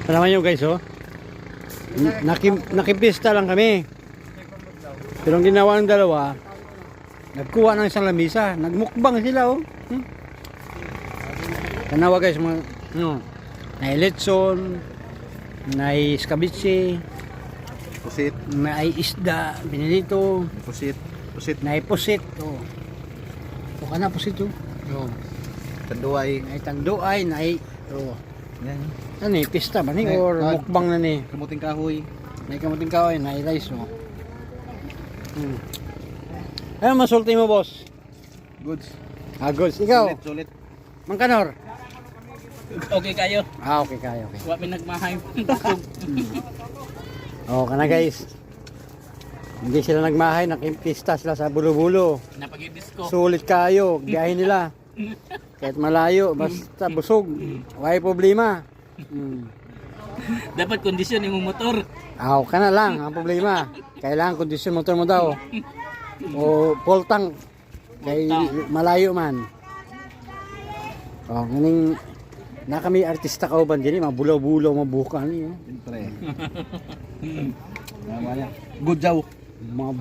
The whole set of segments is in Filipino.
Alam nyo guys, oh. Nakipista lang kami. Pero ang ginawa ng dalawa, nagkuha ng isang lamisa. Nagmukbang sila, oh. Tanawa guys, mga, na lechon, na escabeche, Pusit. may isda, pinilito, Pusit. Pusit. na pusit, oh. O ka na, pusit, oh. Oh. Tanduay. Na tanduay, na oh. Yan. Ano eh, pista ba ni? Ay, Or ah, mukbang na ni? Kamuting kahoy. May kamuting kahoy, na rice, oh. Ano masulti mo, boss? Goods. Goods. Ikaw, Sulit. Mangkanor? Okay kayo. Okay kayo, okay. Wa mi nagmahay. Oh, kana guys. Hindi sila nagmahay, nakimpista sila sa bulo-bulo. Napagi-disco. Sulit kayo, biyahe nila. Kahit malayo, basta busog. Why problema? Dapat kondisyon imong motor. Ka na lang, ang problema. Kailangan kondisyon motor mo daw. O full tank. Kay malayo man. Nganing na kami artista kauban din, mga bulaw-bulaw, mabuka niyo. Siyempre. Namanya. Gudjaw. Mga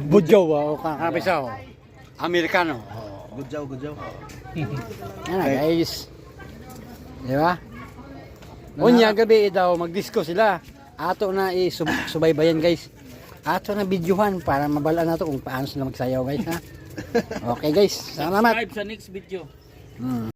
budyaw o kakapisaw. Amerikano. Gudjaw, gudjaw. Yan na guys. Di ba? Unya gabi daw mag-disco sila. Ato na subaybayan guys. Ato na videohan para mabalaan nato kung paano sila magsayaw guys ha. Okay guys, salamat. Subscribe sa next video.